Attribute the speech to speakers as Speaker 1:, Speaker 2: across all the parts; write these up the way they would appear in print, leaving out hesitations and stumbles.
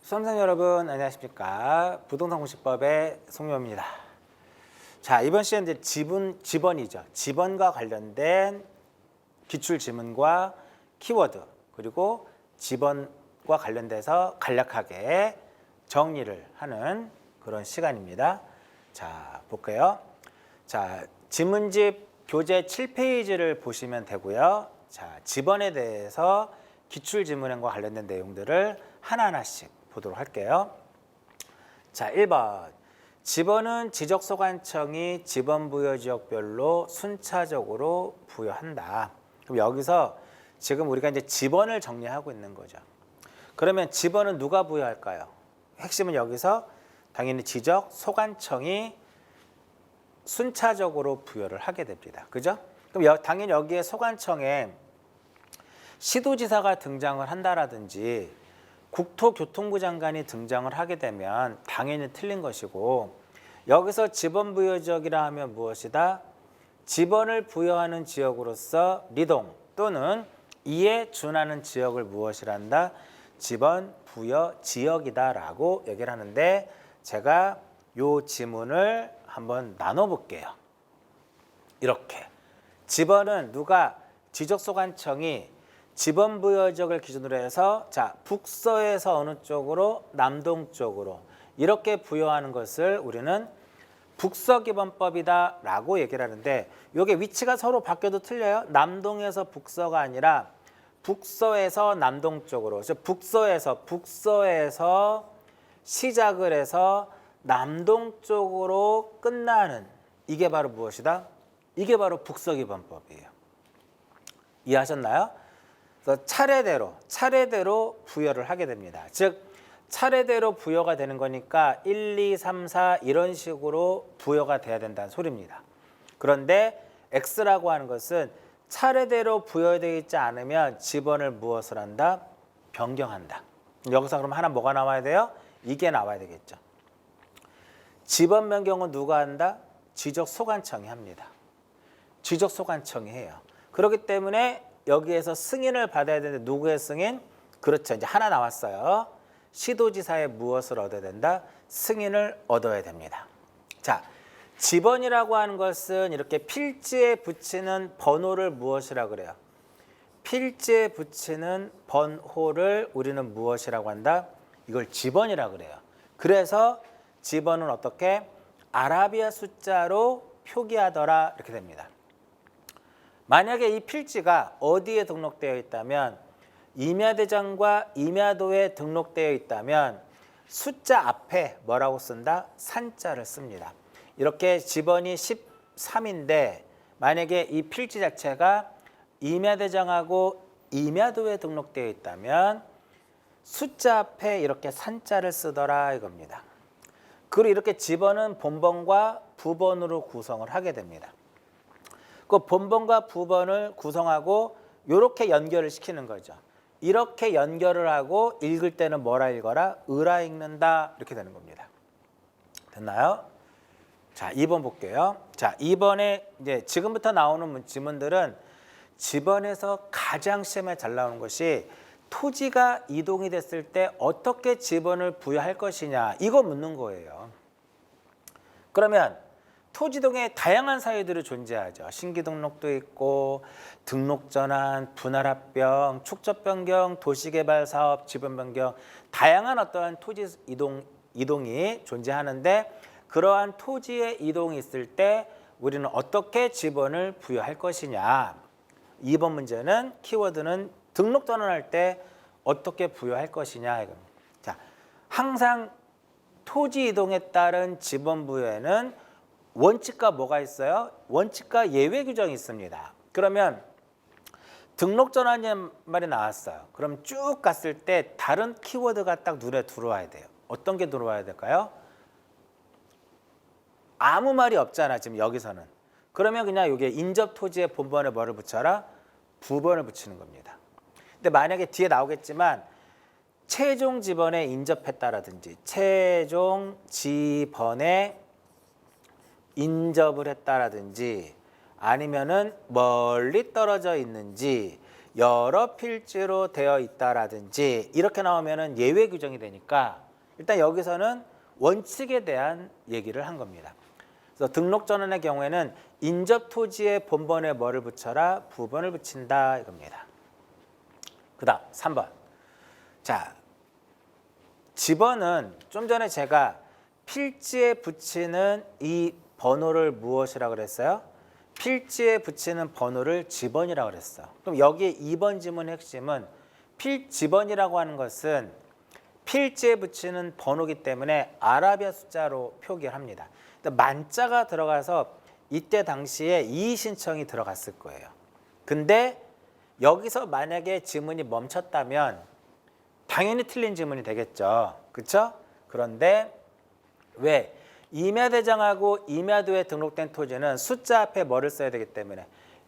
Speaker 1: 수험생 여러분 안녕하십니까. 부동산 공시법의 송묘입니다. 자, 이번 시간 이제 지번이죠. 지번과 관련된 기출 지문과 키워드 그리고 지번과 관련돼서 간략하게 정리를 하는 그런 시간입니다. 자, 볼게요. 자, 지문집 교재 7페이지를 보시면 되고요. 자, 지번에 대해서 기출 지문과 관련된 내용들을 하나하나씩 보도록 할게요. 자, 1번. 지번은 지적소관청이 지번 부여 지역별로 순차적으로 부여한다. 그럼 여기서 지금 우리가 이제 지번을 정리하고 있는 거죠. 그러면 지번은 누가 부여할까요? 핵심은 여기서 당연히 지적소관청이 순차적으로 부여를 하게 됩니다. 그죠? 그럼 당연히 여기에 소관청에 시도지사가 등장을 한다라든지 국토교통부 장관이 등장을 하게 되면 당연히 틀린 것이고, 여기서 지번 부여 지역이라 하면 무엇이다? 지번을 부여하는 지역으로서 리동 또는 이에 준하는 지역을 무엇이란다? 지번 부여 지역이다라고 얘기를 하는데, 제가 요 지문을 한번 나눠 볼게요. 이렇게 지번은 누가 지적소관청이 지번 부여 지역을 기준으로 해서 자, 북서에서 어느 쪽으로 남동쪽으로 이렇게 부여하는 것을 우리는 북서기본법이다라고 얘기를 하는데, 이게 위치가 서로 바뀌어도 틀려요. 남동에서 북서가 아니라 북서에서 남동쪽으로, 북서에서 시작을 해서 남동쪽으로 끝나는, 이게 바로 무엇이다? 이게 바로 북서기본법이에요. 이해하셨나요? 그래서 차례대로 부여를 하게 됩니다. 즉 차례대로 부여가 되는 거니까 1, 2, 3, 4 이런 식으로 부여가 돼야 된다는 소리입니다. 그런데 X라고 하는 것은 차례대로 부여되어 있지 않으면 지번을 무엇을 한다? 변경한다. 여기서 그럼 하나 뭐가 나와야 돼요? 이게 나와야 되겠죠. 지번 변경은 누가 한다? 지적소관청이 합니다. 지적소관청이 해요. 그렇기 때문에 여기에서 승인을 받아야 되는데 누구의 승인? 그렇죠. 이제 하나 나왔어요. 시도지사의 무엇을 얻어야 된다? 승인을 얻어야 됩니다. 자, 지번이라고 하는 것은 이렇게 필지에 붙이는 번호를 무엇이라고 그래요? 필지에 붙이는 번호를 우리는 무엇이라고 한다? 이걸 지번이라고 그래요. 그래서 지번은 어떻게? 아라비아 숫자로 표기하더라 이렇게 됩니다. 만약에 이 필지가 어디에 등록되어 있다면, 임야대장과 임야도에 등록되어 있다면 숫자 앞에 뭐라고 쓴다? 산자를 씁니다. 이렇게 지번이 13인데 만약에 이 필지 자체가 임야대장하고 임야도에 등록되어 있다면 숫자 앞에 이렇게 산자를 쓰더라 이겁니다. 그리고 이렇게 지번은 본번과 부번으로 구성을 하게 됩니다. 그 본번과 부번을 구성하고 이렇게 연결을 시키는 거죠. 이렇게 연결을 하고 읽을 때는 뭐라 읽어라? 으라 읽는다 이렇게 되는 겁니다. 됐나요? 자, 2번 볼게요. 자, 2번에 이제 지금부터 나오는 지문들은 지번에서 가장 시험에 잘 나오는 것이 토지가 이동이 됐을 때 어떻게 지번을 부여할 것이냐, 이거 묻는 거예요. 그러면 토지동에 다양한 사유들이 존재하죠. 신규 등록도 있고 등록 전환, 분할 합병, 축적 변경, 도시개발 사업, 지번 변경, 다양한 어떠한 토지 이동이 존재하는데, 그러한 토지의 이동이 있을 때 우리는 어떻게 지번을 부여할 것이냐. 2번 문제는 키워드는 등록 전환할 때 어떻게 부여할 것이냐. 자, 항상 토지 이동에 따른 지번 부여에는 원칙과 뭐가 있어요? 원칙과 예외 규정이 있습니다. 그러면 등록 전환이라는 말이 나왔어요. 그럼 쭉 갔을 때 다른 키워드가 딱 눈에 들어와야 돼요. 어떤 게 들어와야 될까요? 아무 말이 없잖아 지금 여기서는. 그러면 그냥 이게 인접 토지의 본번에 뭐를 붙여라? 부번을 붙이는 겁니다. 근데 만약에 뒤에 나오겠지만 최종 지번에 인접했다라든지 최종 지번에 인접을 했다라든지 아니면은 멀리 떨어져 있는지 여러 필지로 되어 있다라든지 이렇게 나오면은 예외 규정이 되니까 일단 여기서는 원칙에 대한 얘기를 한 겁니다. 그래서 등록 전환의 경우에는 인접 토지의 본번에 뭐를 붙여라? 부번을 붙인다 이겁니다. 그다음 3번. 자, 집어는 좀 전에 제가 필지에 붙이는 이 번호를 무엇이라고 그랬어요? 필지에 붙이는 번호를 집번이라고 그랬어. 그럼 여기에 2번 지문의 핵심은 필집번이라고 하는 것은 필지에 붙이는 번호기 때문에 아라비아 숫자로 표기를 합니다. 만자가 들어가서 이때 당시에 이의 신청이 들어갔을 거예요. 근데 여기서 만약에 지문이 멈췄다면 당연히 틀린 지문이 되겠죠. 그렇죠? 그런데 왜? 임야대장하고 임야도에 등록된 토지는 숫자 앞에 뭐를 써야 되기 때문에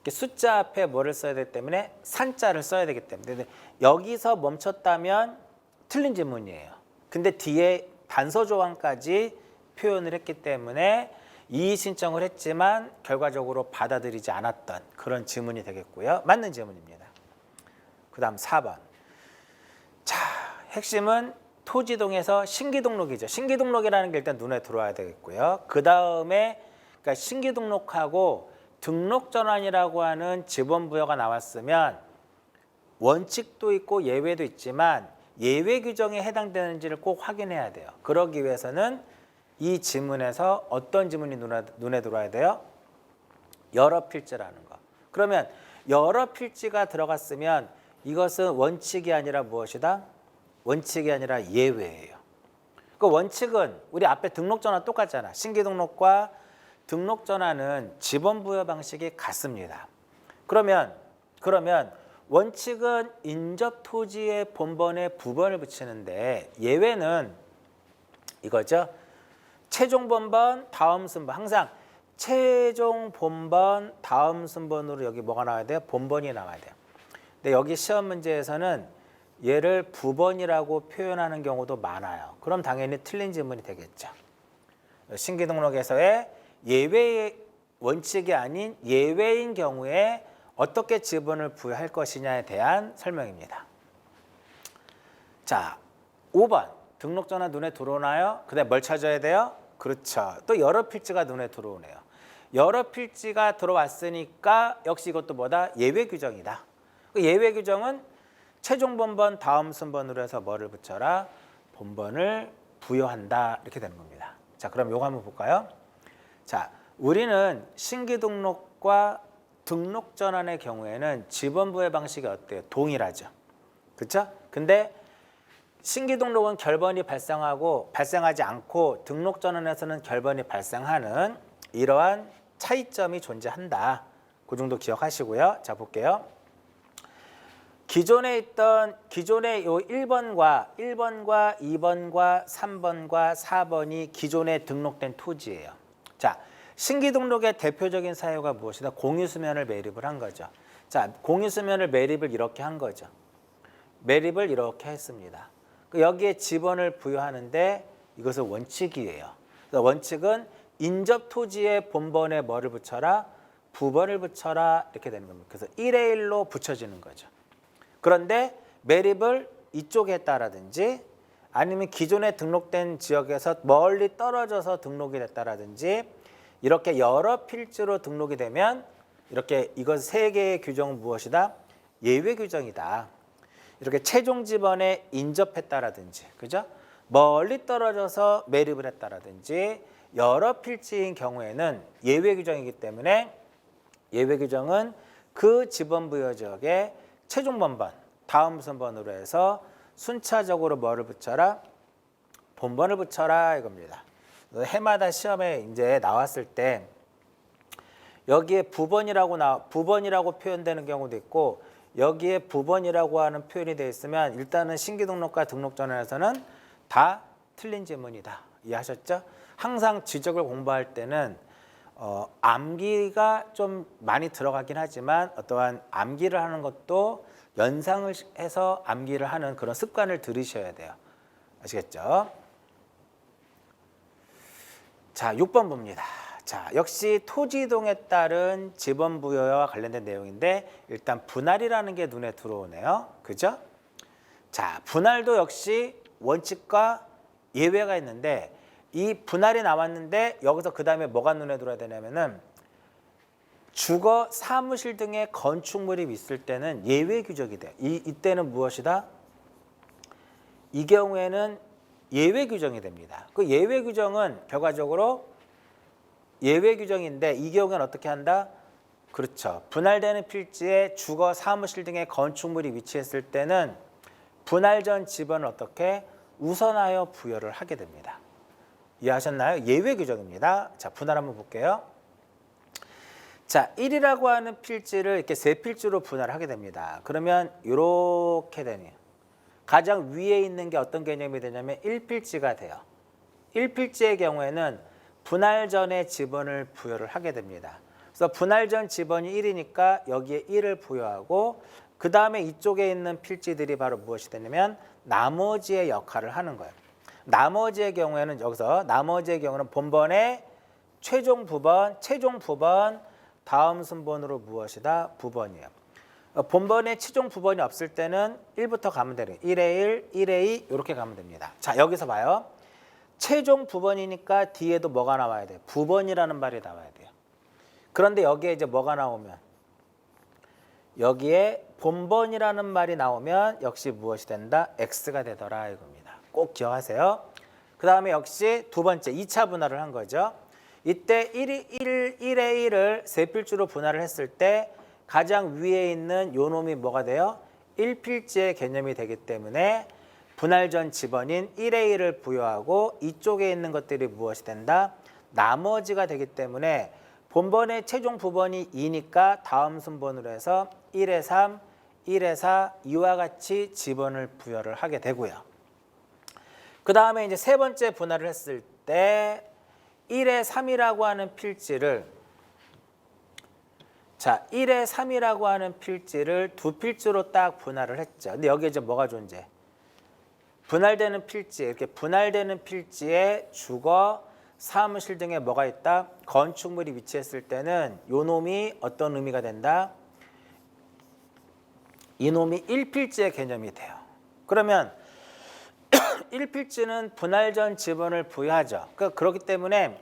Speaker 1: 숫자 앞에 뭐를 써야 되기 때문에 산자를 써야 되기 때문에 여기서 멈췄다면 틀린 지문이에요. 근데 뒤에 단서 조항까지 표현을 했기 때문에 이의 신청을 했지만 결과적으로 받아들이지 않았던 그런 지문이 되겠고요. 맞는 지문입니다. 그 다음 4번. 자, 핵심은 토지동에서 신기등록이죠. 신기등록이라는 게 일단 눈에 들어와야 되겠고요. 그 다음에 그러니까 신기등록하고 등록전환이라고 하는 지번부여가 나왔으면 원칙도 있고 예외도 있지만 예외 규정에 해당되는지를 꼭 확인해야 돼요. 그러기 위해서는 이 지문에서 어떤 지문이 눈에 들어와야 돼요? 여러 필지라는 거. 그러면 여러 필지가 들어갔으면 이것은 원칙이 아니라 무엇이다? 원칙이 아니라 예외예요. 그 원칙은 우리 앞에 등록전환 똑같잖아. 신기등록과 등록전환은 지번부여 방식이 같습니다. 그러면 원칙은 인접 토지의 본번에 부번을 붙이는데 예외는 이거죠. 최종 본번, 다음 순번. 항상 최종 본번, 다음 순번으로 여기 뭐가 나와야 돼요? 본번이 나와야 돼요. 근데 여기 시험 문제에서는 얘를 부번이라고 표현하는 경우도 많아요. 그럼 당연히 틀린 지문이 되겠죠. 신기등록에서의 예외의 원칙이 아닌 예외인 경우에 어떻게 지번을 부여할 것이냐에 대한 설명입니다. 자, 5번. 등록전환 눈에 들어오나요? 그다음에 뭘 찾아야 돼요? 그렇죠. 또 여러 필지가 눈에 들어오네요. 여러 필지가 들어왔으니까 역시 이것도 뭐다? 예외 규정이다. 그 예외 규정은 최종 본번 다음 순번으로 해서 뭐를 붙여라? 본번을 부여한다. 이렇게 되는 겁니다. 자, 그럼 요거 한번 볼까요? 자, 우리는 신기등록과 등록전환의 경우에는 지번부여 방식이 어때요? 동일하죠. 그렇죠? 근데 신기등록은 결번이 발생하지 않고 등록전환에서는 결번이 발생하는 이러한 차이점이 존재한다. 그 정도 기억하시고요. 자, 볼게요. 기존에 요 1번과 2번과 3번과 4번이 기존에 등록된 토지예요. 자, 신기등록의 대표적인 사유가 무엇이다? 공유수면을 매립을 한 거죠. 자, 공유수면을 매립을 이렇게 한 거죠. 매립을 이렇게 했습니다. 여기에 지번을 부여하는데 이것은 원칙이에요. 그래서 원칙은 인접 토지의 본번에 뭐를 붙여라? 부번을 붙여라. 이렇게 되는 겁니다. 그래서 1의 1로 붙여지는 거죠. 그런데 매립을 이쪽에 했다라든지 아니면 기존에 등록된 지역에서 멀리 떨어져서 등록이 됐다라든지 이렇게 여러 필지로 등록이 되면 이렇게 이것 세 개의 규정은 무엇이다? 예외 규정이다. 이렇게 최종 지번에 인접했다라든지, 그죠? 멀리 떨어져서 매립을 했다라든지 여러 필지인 경우에는 예외 규정이기 때문에 예외 규정은 그 지번 부여 지역에 최종 본번, 다음 순번으로 해서 순차적으로 뭐를 붙여라? 본번을 붙여라 이겁니다. 해마다 시험에 이제 나왔을 때 여기에 부번이라고 표현되는 경우도 있고 여기에 부번이라고 하는 표현이 되어 있으면 일단은 신기등록과 등록전환에서는 다 틀린 지문이다. 이해하셨죠? 항상 지적을 공부할 때는 암기가 좀 많이 들어가긴 하지만 어떠한 암기를 하는 것도 연상을 해서 암기를 하는 그런 습관을 들이셔야 돼요. 아시겠죠? 자, 6번 봅니다. 자, 역시 토지이동에 따른 지번 부여와 관련된 내용인데 일단 분할이라는 게 눈에 들어오네요. 그죠? 자, 분할도 역시 원칙과 예외가 있는데 이 분할이 나왔는데 여기서 그 다음에 뭐가 눈에 들어야 되냐면은 주거, 사무실 등의 건축물이 있을 때는 예외 규정이 돼. 이때는 무엇이다? 이 경우에는 예외 규정이 됩니다. 그 예외 규정은 결과적으로 예외 규정인데 이 경우에는 어떻게 한다? 그렇죠. 분할되는 필지에 주거, 사무실 등의 건축물이 위치했을 때는 분할 전 지번을 어떻게 우선하여 부여를 하게 됩니다. 이해하셨나요? 예외 규정입니다. 자, 분할 한번 볼게요. 자, 1이라고 하는 필지를 이렇게 세 필지로 분할을 하게 됩니다. 그러면 이렇게 되네요. 가장 위에 있는 게 어떤 개념이 되냐면 1필지가 돼요. 1필지의 경우에는 분할 전에 지번을 부여를 하게 됩니다. 그래서 분할 전 지번이 1이니까 여기에 1을 부여하고 그 다음에 이쪽에 있는 필지들이 바로 무엇이 되냐면 나머지의 역할을 하는 거예요. 나머지의 경우에는 여기서 나머지의 경우는 본번의 최종 부번 다음 순번으로 무엇이다? 부번이에요. 본번의 최종 부번이 없을 때는 1부터 가면 되는 1의 1, 1의 2 이렇게 가면 됩니다. 자, 여기서 봐요. 최종 부번이니까 뒤에도 뭐가 나와야 돼요? 부번이라는 말이 나와야 돼요. 그런데 여기에 이제 뭐가 나오면 여기에 본번이라는 말이 나오면 역시 무엇이 된다? X가 되더라 이겁니다. 꼭 기억하세요. 그 다음에 역시 두 번째 2차 분할을 한 거죠. 이때 1의 1을 세 필지로 분할을 했을 때 가장 위에 있는 요 놈이 뭐가 돼요? 1필지의 개념이 되기 때문에 분할 전 지번인 1의 1을 부여하고 이쪽에 있는 것들이 무엇이 된다? 나머지가 되기 때문에 본번의 최종 부번이 2니까 다음 순번으로 해서 1의 3, 1의 4 이와 같이 지번을 부여를 하게 되고요. 그 다음에 이제 세 번째 분할을 했을 때 1의 3이라고 하는 필지를 자, 1의 3이라고 하는 필지를 두 필지로 딱 분할을 했죠. 근데 여기에 이제 뭐가 존재? 분할되는 필지, 이렇게 분할되는 필지에 주거, 사무실 등에 뭐가 있다? 건축물이 위치했을 때는 요 놈이 어떤 의미가 된다? 이 놈이 1필지의 개념이 돼요. 그러면 1필지는 분할 전 지번을 부여하죠. 그렇기 때문에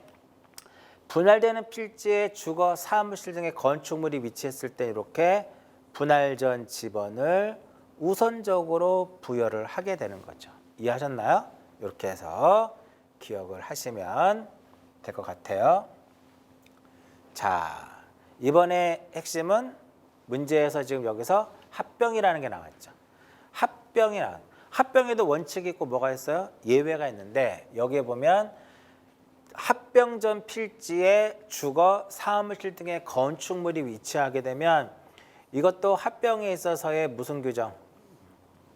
Speaker 1: 분할되는 필지에 주거, 사무실 등의 건축물이 위치했을 때 이렇게 분할 전 지번을 우선적으로 부여를 하게 되는 거죠. 이해하셨나요? 이렇게 해서 기억을 하시면 될 것 같아요. 자, 이번에 핵심은 문제에서 지금 여기서 합병이라는 게 나왔죠. 합병에도 원칙이 있고 뭐가 있어요? 예외가 있는데 여기에 보면 합병 전 필지에 주거, 사무실 등의 건축물이 위치하게 되면 이것도 합병에 있어서의 무슨 규정?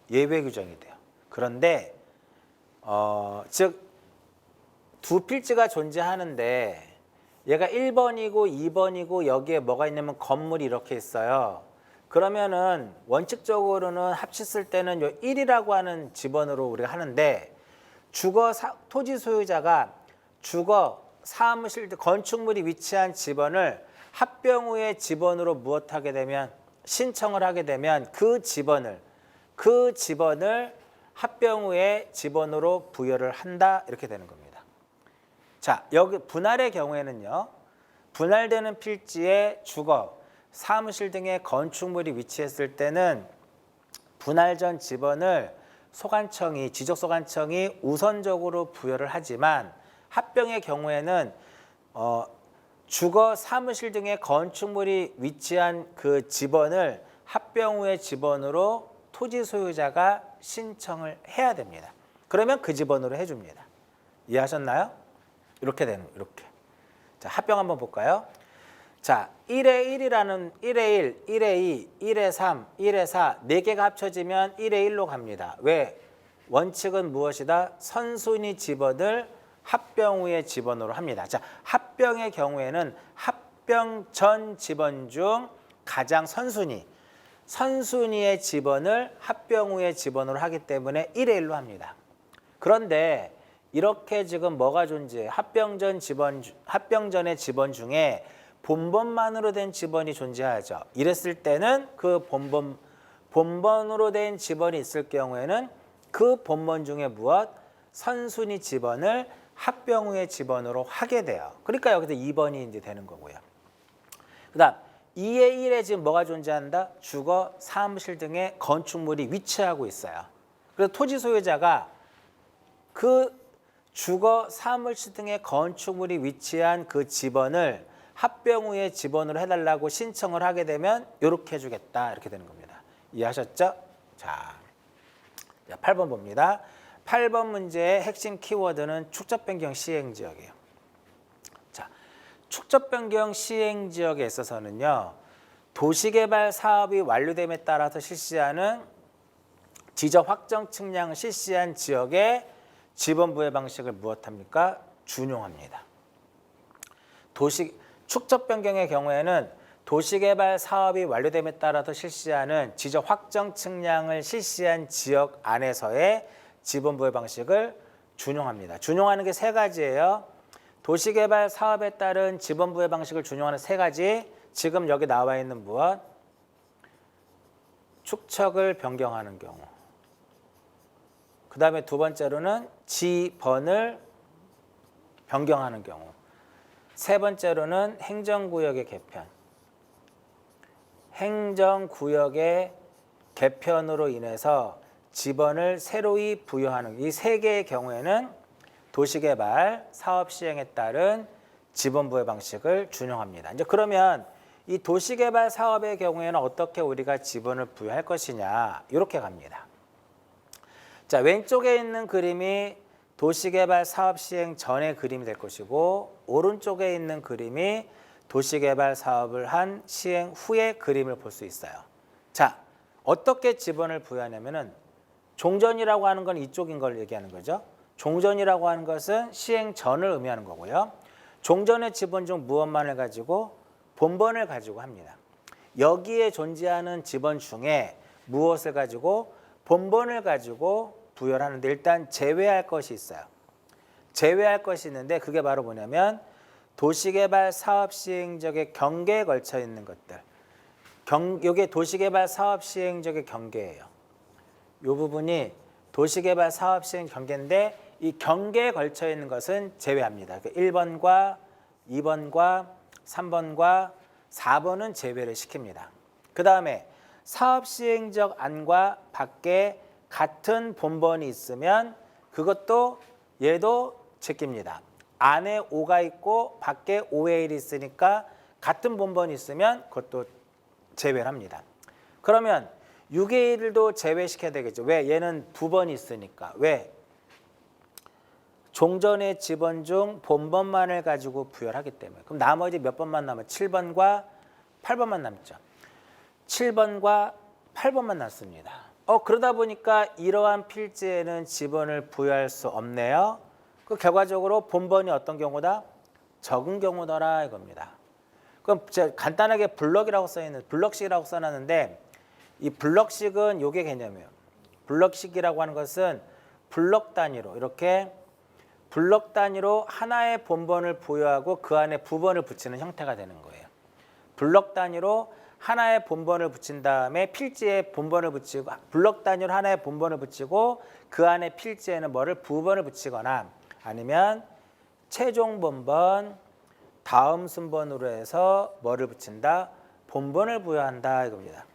Speaker 1: 예외 규정이 돼요. 그런데 즉 두 필지가 존재하는데 얘가 1번이고 2번이고 여기에 뭐가 있냐면 건물이 이렇게 있어요. 그러면은 원칙적으로는 합쳤을 때는 요 1이라고 하는 지번으로 우리가 하는데 토지 소유자가 주거, 사무실, 건축물이 위치한 지번을 합병 후의 지번으로 무엇하게 되면 신청을 하게 되면 그 지번을 합병 후의 지번으로 부여를 한다 이렇게 되는 겁니다. 자, 여기 분할의 경우에는요. 분할되는 필지에 주거, 사무실 등의 건축물이 위치했을 때는 분할 전 지번을 지적소관청이 우선적으로 부여를 하지만 합병의 경우에는 주거, 사무실 등의 건축물이 위치한 그 지번을 합병 후의 지번으로 토지 소유자가 신청을 해야 됩니다. 그러면 그 지번으로 해줍니다. 이해하셨나요? 이렇게 되는 이렇게. 자, 합병 한번 볼까요? 자, 1의 1이라는 1의 1, 1의 2, 1의 3, 1의 4 네 개가 합쳐지면 1의 1로 갑니다. 왜? 원칙은 무엇이다? 선순위 지번을 합병 후의 지번으로 합니다. 자, 합병의 경우에는 합병 전 지번 중 가장 선순위의 지번을 합병 후의 지번으로 하기 때문에 1의 1로 합니다. 그런데 이렇게 지금 뭐가 존재해? 합병전의 지번 중에 본번만으로 된 지번이 존재하죠. 이랬을 때는 그 본번으로 된 지번이 있을 경우에는 그 본번 중에 무엇? 선순위 지번을 합병 후의 지번으로 하게 돼요. 그러니까 여기서 2번이 이제 되는 거고요. 그다음 2의 1에 지금 뭐가 존재한다? 주거, 사무실 등의 건축물이 위치하고 있어요. 그래서 토지 소유자가 그 주거, 사무실 등의 건축물이 위치한 그 지번을 합병 후에 지번으로 해달라고 신청을 하게 되면 이렇게 해주겠다 이렇게 되는 겁니다. 이해하셨죠? 자, 8번 봅니다. 8번 문제의 핵심 키워드는 축적 변경 시행 지역이에요. 자, 축적 변경 시행 지역에 있어서는요. 도시개발 사업이 완료됨에 따라서 실시하는 지적 확정 측량을 실시한 지역의 지번 부여 방식을 무엇합니까? 준용합니다. 축적 변경의 경우에는 도시개발 사업이 완료됨에 따라서 실시하는 지적 확정 측량을 실시한 지역 안에서의 지번 부여 방식을 준용합니다. 준용하는 게 세 가지예요. 도시개발 사업에 따른 지번 부여 방식을 준용하는 세 가지. 지금 여기 나와 있는 무엇? 축척을 변경하는 경우. 그 다음에 두 번째로는 지번을 변경하는 경우. 세 번째로는 행정구역의 개편. 행정구역의 개편으로 인해서 지번을 새로이 부여하는 이 세 개의 경우에는 도시개발 사업 시행에 따른 지번 부여 방식을 준용합니다. 이제 그러면 이 도시개발 사업의 경우에는 어떻게 우리가 지번을 부여할 것이냐 이렇게 갑니다. 자, 왼쪽에 있는 그림이 도시개발 사업 시행 전의 그림이 될 것이고 오른쪽에 있는 그림이 도시개발 사업을 한 시행 후의 그림을 볼 수 있어요. 자, 어떻게 지번을 부여하냐면은 종전이라고 하는 건 이쪽인 걸 얘기하는 거죠. 종전이라고 하는 것은 시행 전을 의미하는 거고요. 종전의 지번 중 무엇만을 가지고 본번을 가지고 합니다. 여기에 존재하는 지번 중에 무엇을 가지고 본번을 가지고 부여를 하는데 일단 제외할 것이 있어요. 제외할 것이 있는데 그게 바로 뭐냐면 도시개발 사업 시행적의 경계에 걸쳐 있는 것들. 이게 도시개발 사업 시행적의 경계예요. 이 부분이 도시개발 사업 시행 경계인데 이 경계에 걸쳐 있는 것은 제외합니다. 1번과 2번과 3번과 4번은 제외를 시킵니다. 그 다음에 사업 시행적 안과 밖에 같은 본번이 있으면 그것도 얘도 제낍니다. 안에 5가 있고 밖에 5의 1이 있으니까 같은 본번이 있으면 그것도 제외를 합니다. 그러면 6의 1도 제외시켜야 되겠죠. 왜? 얘는 부번이 있으니까. 왜? 종전의 지번 중 본번만을 가지고 부여를 하기 때문에. 그럼 나머지 몇 번만 남아요? 7번과 8번만 남죠. 7번과 8번만 남습니다. 그러다 보니까 이러한 필지에는 지번을 부여할 수 없네요. 그 결과적으로 본번이 어떤 경우다? 적은 경우더라 이겁니다. 그럼 제가 간단하게 블럭이라고 써있는 블럭식이라고 써놨는데 이 블럭식은 요게 개념이에요. 블럭식이라고 하는 것은 블럭 단위로 이렇게 블럭 단위로 하나의 본번을 부여하고 그 안에 부번을 붙이는 형태가 되는 거예요. 블럭 단위로 하나의 본번을 붙인 다음에 필지에 본번을 붙이고 블럭 단위로 하나의 본번을 붙이고 그 안에 필지에는 뭐를 부번을 붙이거나 아니면 최종 본번 다음 순번으로 해서 뭐를 붙인다? 본번을 부여한다 이겁니다.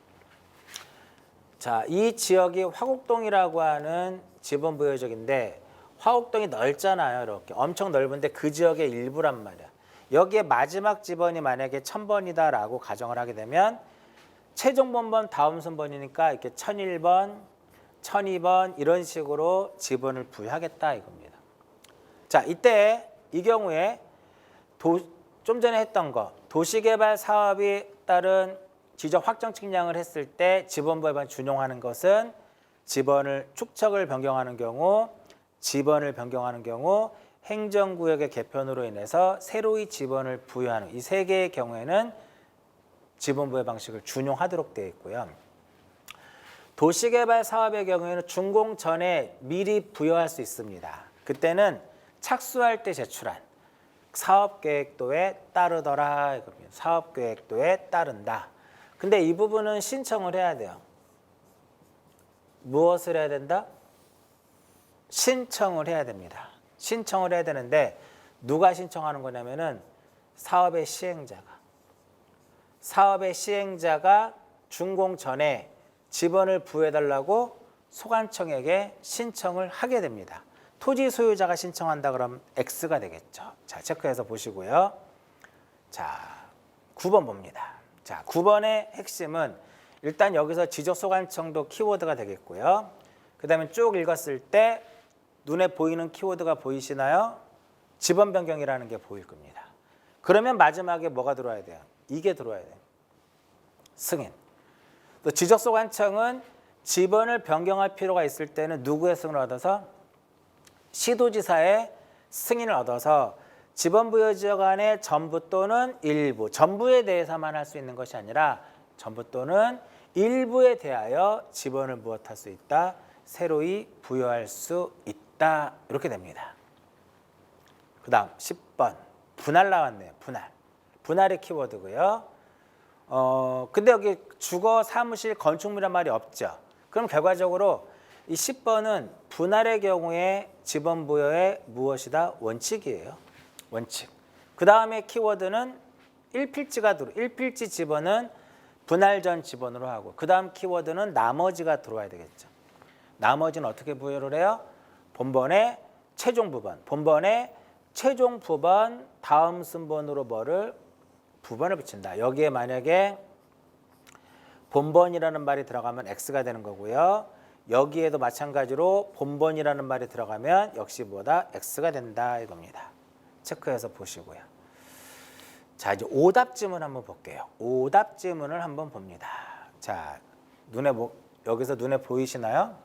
Speaker 1: 자, 이 지역이 화곡동이라고 하는 지번 부여적인데 화곡동이 넓잖아요. 이렇게 엄청 넓은데 그 지역의 일부란 말이야. 여기에 마지막 지번이 만약에 1000번이다라고 가정을 하게 되면 최종 본번 다음 순번이니까 이렇게 1001번, 1002번 이런 식으로 지번을 부여하겠다 이겁니다. 자, 이때 이 경우에 좀 전에 했던 거 도시개발 사업이 따른 지적 확정 측량을 했을 때 지번 부여만 준용하는 것은 지번을 축척을 변경하는 경우, 지번을 변경하는 경우, 행정구역의 개편으로 인해서 새로이 지번을 부여하는 이 세 개의 경우에는 지번 부여 방식을 준용하도록 되어 있고요. 도시개발 사업의 경우에는 준공 전에 미리 부여할 수 있습니다. 그때는 착수할 때 제출한 사업계획도에 따르더라 이겁니다. 사업계획도에 따른다. 근데 이 부분은 신청을 해야 돼요. 무엇을 해야 된다? 신청을 해야 됩니다. 신청을 해야 되는데 누가 신청하는 거냐면은 사업의 시행자가 준공 전에 지번을 부여해달라고 소관청에게 신청을 하게 됩니다. 토지 소유자가 신청한다 그러면 X가 되겠죠. 자, 체크해서 보시고요. 자, 9번 봅니다. 자, 9번의 핵심은 일단 여기서 지적소관청도 키워드가 되겠고요. 그 다음에 쭉 읽었을 때 눈에 보이는 키워드가 보이시나요? 지번 변경이라는 게 보일 겁니다. 그러면 마지막에 뭐가 들어와야 돼요? 이게 들어와야 돼요. 승인. 또 지적소관청은 지번을 변경할 필요가 있을 때는 누구의 승인을 얻어서? 시도지사의 승인을 얻어서 지번 부여 지역 안에 전부 또는 일부, 전부에 대해서만 할 수 있는 것이 아니라 전부 또는 일부에 대하여 지번을 무엇할 수 있다? 새로이 부여할 수 있다. 이렇게 됩니다. 그 다음 10번 분할 나왔네요. 분할의 키워드고요. 근데 여기 주거, 사무실, 건축물이란 말이 없죠. 그럼 결과적으로 이 10번은 분할의 경우에 지번 부여의 무엇이다? 원칙이에요. 원칙. 그 다음에 키워드는 일필지 지번은 분할 전 지번으로 하고 그 다음 키워드는 나머지가 들어와야 되겠죠. 나머지는 어떻게 부여를 해요? 본번의 최종 부번 다음 순번으로 뭐를 부번을 붙인다. 여기에 만약에 본번이라는 말이 들어가면 X가 되는 거고요. 여기에도 마찬가지로 본번이라는 말이 들어가면 역시 뭐다? X가 된다 이겁니다. 체크해서 보시고요. 자, 이제 오답지문 한번 볼게요. 오답지문을 한번 봅니다. 자, 여기서 눈에 보이시나요?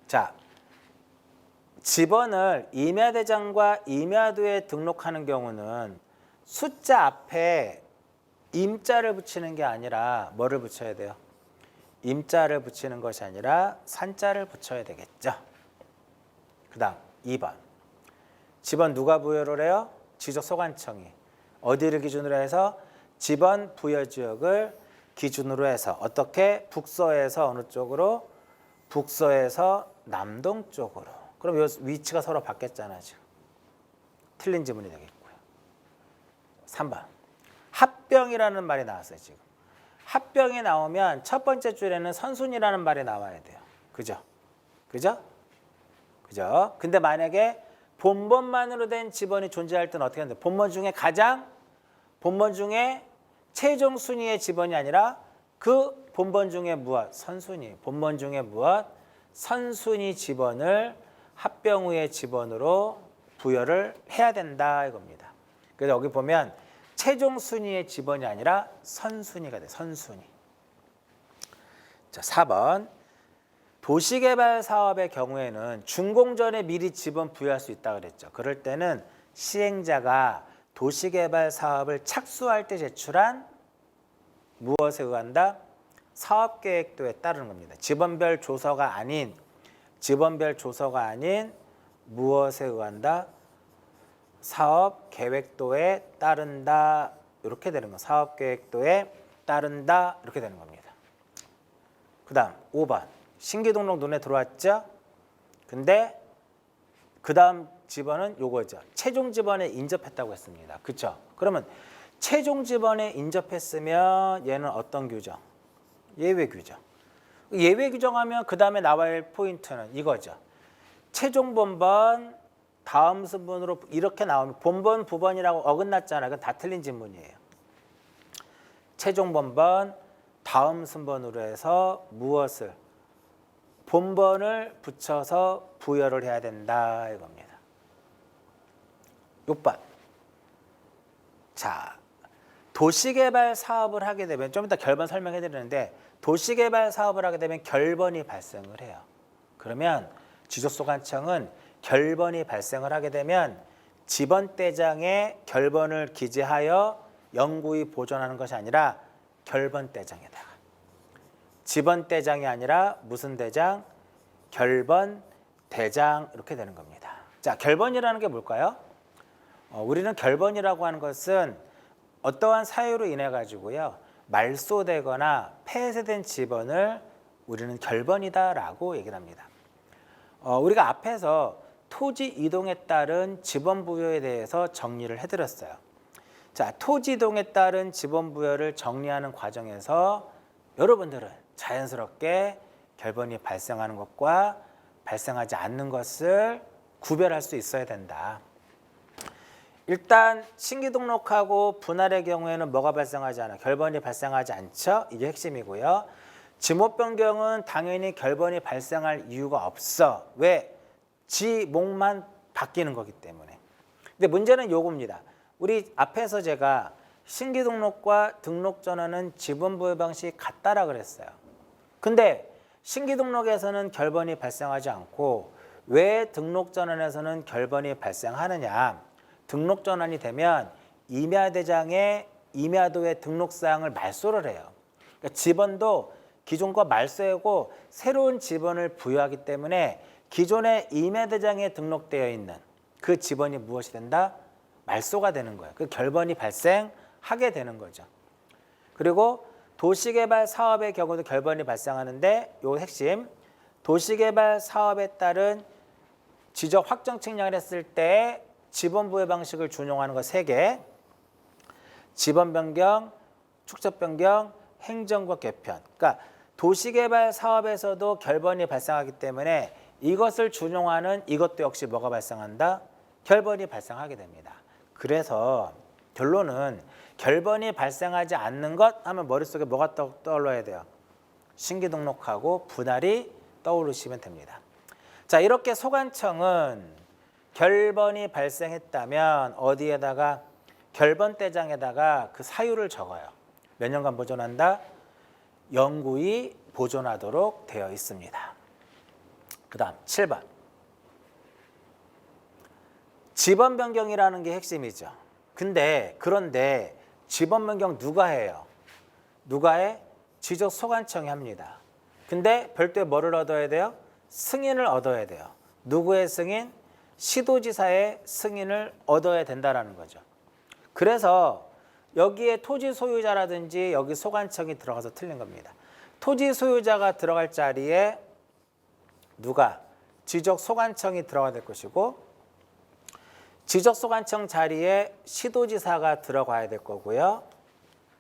Speaker 1: 자, 지번을 임야대장과 임야도에 등록하는 경우는 숫자 앞에 임자를 붙이는 게 아니라 뭐를 붙여야 돼요? 임자를 붙이는 것이 아니라 산자를 붙여야 되겠죠. 그 다음 2번. 지번 누가 부여를 해요? 지적소관청이. 어디를 기준으로 해서? 지번 부여지역을 기준으로 해서 어떻게? 북서에서 어느 쪽으로? 북서에서 남동 쪽으로. 그럼 이 위치가 서로 바뀌었잖아 지금. 틀린 지문이 되겠고요. 3번. 합병이라는 말이 나왔어요 지금. 합병이 나오면 첫 번째 줄에는 선순위라는 말이 나와야 돼요. 그죠? 근데 만약에 본번만으로 된 지번이 존재할 때는 어떻게 하는데? 본번 중에 최종 순위의 지번이 아니라 그 본번 중에 무엇? 선순위. 본번 중에 무엇? 선순위 지번을 합병 후의 지번으로 부여를 해야 된다 이겁니다. 그래서 여기 보면 최종 순위의 지번이 아니라 선순위가 돼. 선순위. 자, 4번. 도시개발 사업의 경우에는 준공 전에 미리 지번 부여할 수 있다고 그랬죠. 그럴 때는 시행자가 도시개발 사업을 착수할 때 제출한 무엇에 의한다? 사업계획도에 따르는 겁니다. 지번별 조서가 아닌 무엇에 의한다? 사업계획도에 따른다. 이렇게 되는 거. 사업계획도에 따른다. 이렇게 되는 겁니다. 그 다음 5번. 신규등록 눈에 들어왔죠? 근데 그 다음 지번은 요거죠. 최종 지번에 인접했다고 했습니다. 그렇죠? 그러면 최종 지번에 인접했으면 얘는 어떤 규정? 예외 규정. 예외 규정하면 그 다음에 나와야 할 포인트는 이거죠. 최종 본번 다음 순번으로 이렇게 나오면 본번 부번이라고 어긋났잖아요. 그건 다 틀린 지문이에요. 최종 본번 다음 순번으로 해서 무엇을? 본번을 붙여서 부여를 해야 된다 이겁니다. 6번. 자, 도시개발 사업을 하게 되면 좀 이따 결번 설명해 드리는데 도시개발 사업을 하게 되면 결번이 발생을 해요. 그러면 지적소관청은 결번이 발생을 하게 되면 지번대장에 결번을 기재하여 영구히 보존하는 것이 아니라 결번대장에다가 지번대장이 아니라 무슨 대장? 결번대장 이렇게 되는 겁니다. 자, 결번이라는 게 뭘까요? 우리는 결번이라고 하는 것은 어떠한 사유로 인해 가지고요, 말소되거나 폐쇄된 지번을 우리는 결번이다라고 얘기를 합니다. 우리가 앞에서 토지 이동에 따른 지번 부여에 대해서 정리를 해드렸어요. 자, 토지 이동에 따른 지번 부여를 정리하는 과정에서 여러분들은 자연스럽게 결번이 발생하는 것과 발생하지 않는 것을 구별할 수 있어야 된다. 일단 신규 등록하고 분할의 경우에는 뭐가 발생하지 않아? 결번이 발생하지 않죠? 이게 핵심이고요. 지목 변경은 당연히 결번이 발생할 이유가 없어. 왜? 지목만 바뀌는 거기 때문에. 근데 문제는 요겁니다. 우리 앞에서 제가 신규 등록과 등록 전환은 지번 부여 방식이 같다라 그랬어요. 근데 신규 등록에서는 결번이 발생하지 않고 왜 등록 전환에서는 결번이 발생하느냐? 등록 전환이 되면 임야대장에 임야도의 등록사항을 말소를 해요. 그러니까 지번도 기존과 말소하고 새로운 지번을 부여하기 때문에 기존의 임야대장에 등록되어 있는 그 지번이 무엇이 된다? 말소가 되는 거예요. 그 결번이 발생하게 되는 거죠. 그리고 도시개발 사업의 경우도 결번이 발생하는데 요 핵심, 도시개발 사업에 따른 지적 확정 측량을 했을 때 지번 부여 방식을 준용하는 것 3개, 지번 변경, 축적 변경, 행정구 개편. 그러니까 도시개발 사업에서도 결번이 발생하기 때문에 이것을 준용하는 이것도 역시 뭐가 발생한다? 결번이 발생하게 됩니다. 그래서 결론은 결번이 발생하지 않는 것 하면 머릿속에 뭐가 떠올라야 돼요? 신규 등록하고 분할이 떠오르시면 됩니다. 자, 이렇게 소관청은 결번이 발생했다면 어디에다가 결번대장에다가 그 사유를 적어요. 몇 년간 보존한다? 영구히 보존하도록 되어 있습니다. 그 다음 7번. 지번 변경이라는 게 핵심이죠. 그런데 지번 변경 누가 해요? 누가 해? 지적 소관청이 합니다. 근데 별도의 뭐를 얻어야 돼요? 승인을 얻어야 돼요. 누구의 승인? 시도지사의 승인을 얻어야 된다는 거죠. 그래서 여기에 토지 소유자라든지 여기 소관청이 들어가서 틀린 겁니다. 토지 소유자가 들어갈 자리에 누가? 지적 소관청이 들어가야 될 것이고 지적 소관청 자리에 시도지사가 들어가야 될 거고요.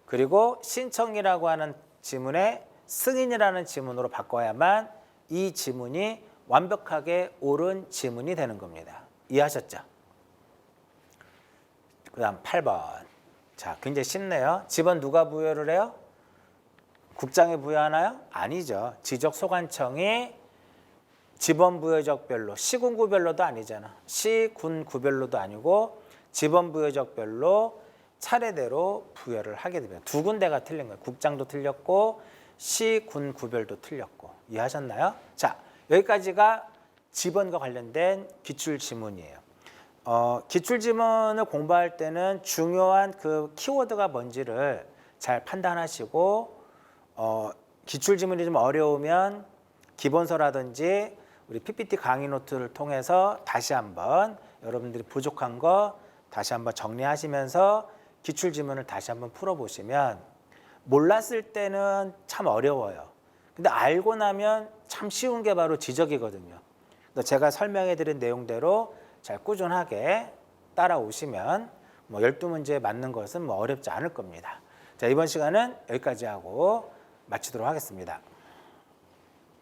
Speaker 1: 그리고 신청이라고 하는 지문에 승인이라는 지문으로 바꿔야만 이 지문이 완벽하게 옳은 지문이 되는 겁니다. 이해하셨죠? 그 다음 8번. 자, 굉장히 쉽네요. 지번 누가 부여를 해요? 국장이 부여하나요? 아니죠. 지적소관청이 지번 부여적별로, 시군구별로도 아니잖아. 시군구별로도 아니고 지번 부여적별로 차례대로 부여를 하게 됩니다. 두 군데가 틀린 거예요. 국장도 틀렸고 시군구별도 틀렸고. 이해하셨나요? 자, 여기까지가 지번과 관련된 기출지문이에요. 기출지문을 공부할 때는 중요한 그 키워드가 뭔지를 잘 판단하시고 기출지문이 좀 어려우면 기본서라든지 우리 PPT 강의 노트를 통해서 다시 한번 여러분들이 부족한 거 다시 한번 정리하시면서 기출지문을 다시 한번 풀어보시면 몰랐을 때는 참 어려워요. 근데 알고 나면 참 쉬운 게 바로 지적이거든요. 제가 설명해 드린 내용대로 잘 꾸준하게 따라오시면 12문제에 맞는 것은 어렵지 않을 겁니다. 자, 이번 시간은 여기까지 하고 마치도록 하겠습니다.